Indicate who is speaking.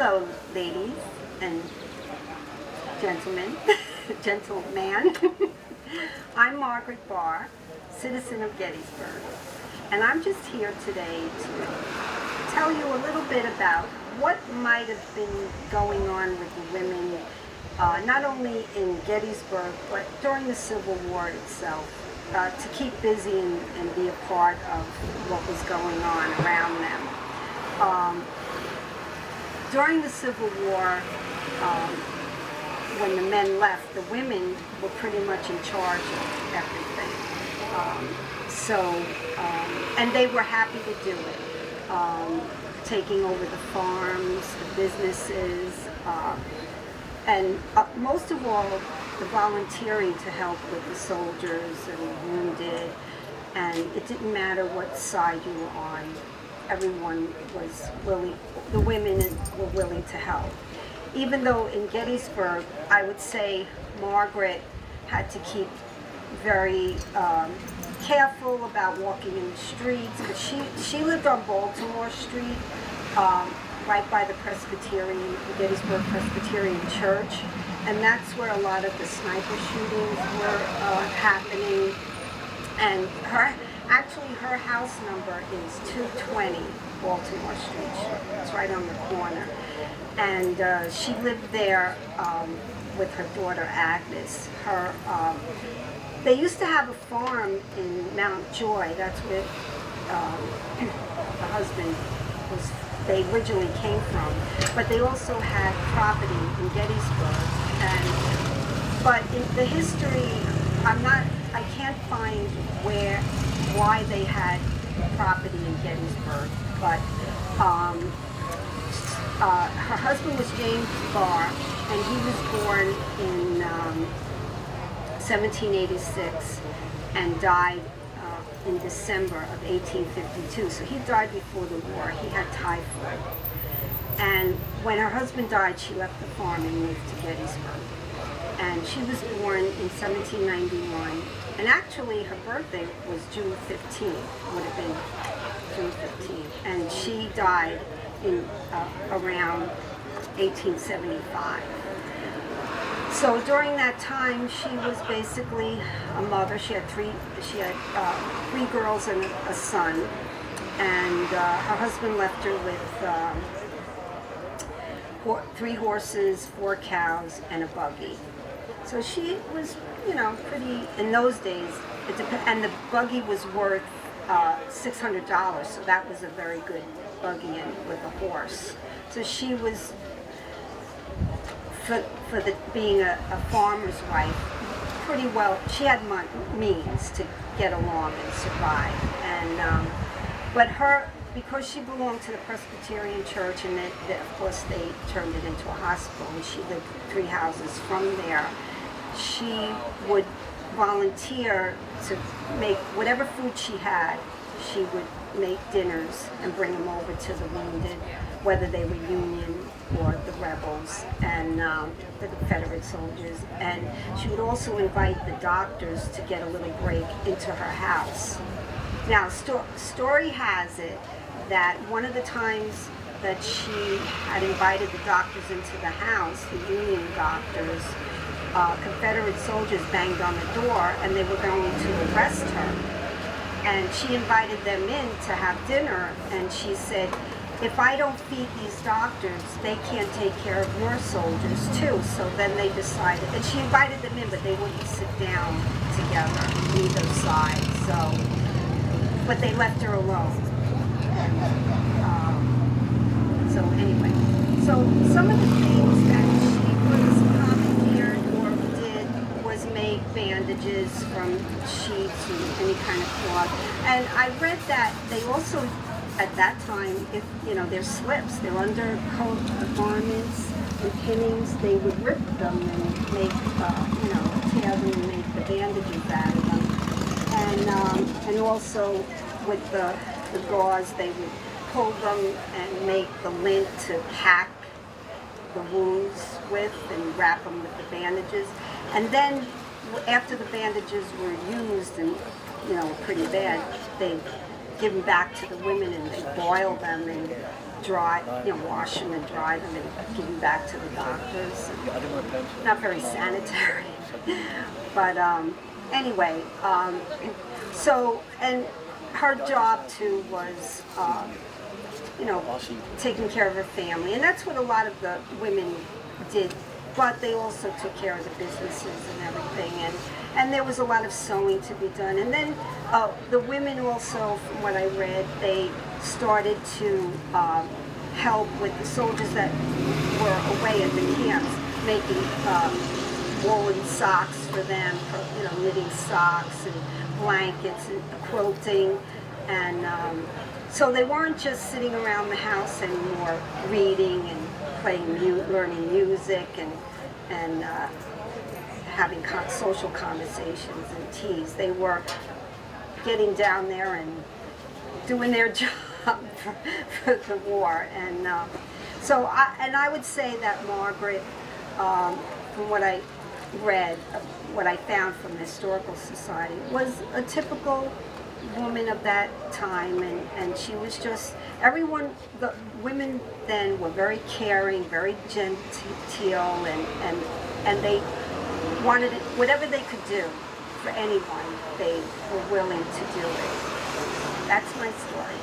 Speaker 1: Hello, ladies and gentlemen, gentleman. I'm Margaret Barr, citizen of Gettysburg, and I'm just here today to tell you a little bit about what might have been going on with the women, not only in Gettysburg, but during the Civil War itself, to keep busy and be a part of what was going on around them. During the Civil War, when the men left, the women were pretty much in charge of everything. And they were happy to do it, taking over the farms, the businesses, and most of all, the volunteering to help with the soldiers and the wounded. And it didn't matter what side you were on. Everyone was willing, the women were willing to help. Even though in Gettysburg, I would say Margaret had to keep very careful about walking in the streets. But she lived on Baltimore Street, right by the the Gettysburg Presbyterian Church. And that's where a lot of the sniper shootings were happening. And her house number is 220 Baltimore Street. It's right on the corner. And she lived there with her daughter Agnes. They used to have a farm in Mount Joy. That's where the husband they originally came from. But they also had property in Gettysburg. But in the history, I can't find why they had property in Gettysburg, but her husband was James Barr, and he was born in 1786 and died in December of 1852. So he died before the war. He had typhoid. And when her husband died, she left the farm and moved to Gettysburg. And she was born in 1791. And actually, her birthday was June 15th, would have been June 15th. And she died in around 1875. So during that time, she was basically a mother. She had three girls and a son. And her husband left her with 3 horses, 4 cows, and a buggy. So she was, pretty, in those days, and the buggy was worth $600, so that was a very good buggy and with a horse. So she was, being a farmer's wife, pretty well, she had means to get along and survive. And, because she belonged to the Presbyterian Church, and of course they turned it into a hospital, and she lived 3 houses from there, she would volunteer to make whatever food she had. She would make dinners and bring them over to the wounded, whether they were Union or the rebels and the Confederate soldiers. And she would also invite the doctors to get a little break into her house. Now, story has it that one of the times that she had invited the doctors into the house, the Union doctors, Confederate soldiers banged on the door and they were going to arrest her. And she invited them in to have dinner, and she said, if I don't feed these doctors, they can't take care of your soldiers too. So then they decided, and she invited them in, but they wouldn't sit down together, either side. But they left her alone. So anyway, some of the things that she was commandeered or did was make bandages from sheets and any kind of cloth. And I read that they also, at that time, if their slips, their undercoat garments and pinnings, they would rip them and make, tear them and make the bandages out of them. And also with the gauze, they would pull them and make the lint to pack the wounds with and wrap them with the bandages. And then after the bandages were used and, pretty bad, they'd give them back to the women and they'd boil them and dry, wash them and dry them and give them back to the doctors. Not very sanitary. But anyway, so, and her job too was, taking care of her family. And that's what a lot of the women did. But they also took care of the businesses and everything. And there was a lot of sewing to be done. And then the women also, from what I read, they started to help with the soldiers that were away at the camps, making woolen socks for them, knitting socks and blankets and quilting. And so they weren't just sitting around the house anymore reading and learning music and having social conversations and teas. They were getting down there and doing their job for the war. And so I would say that Margaret, from what I read, what I found from the Historical Society, was a typical woman of that time, and she was just, the women then were very caring, very genteel, and they wanted it, whatever they could do for anyone, they were willing to do it. That's my story.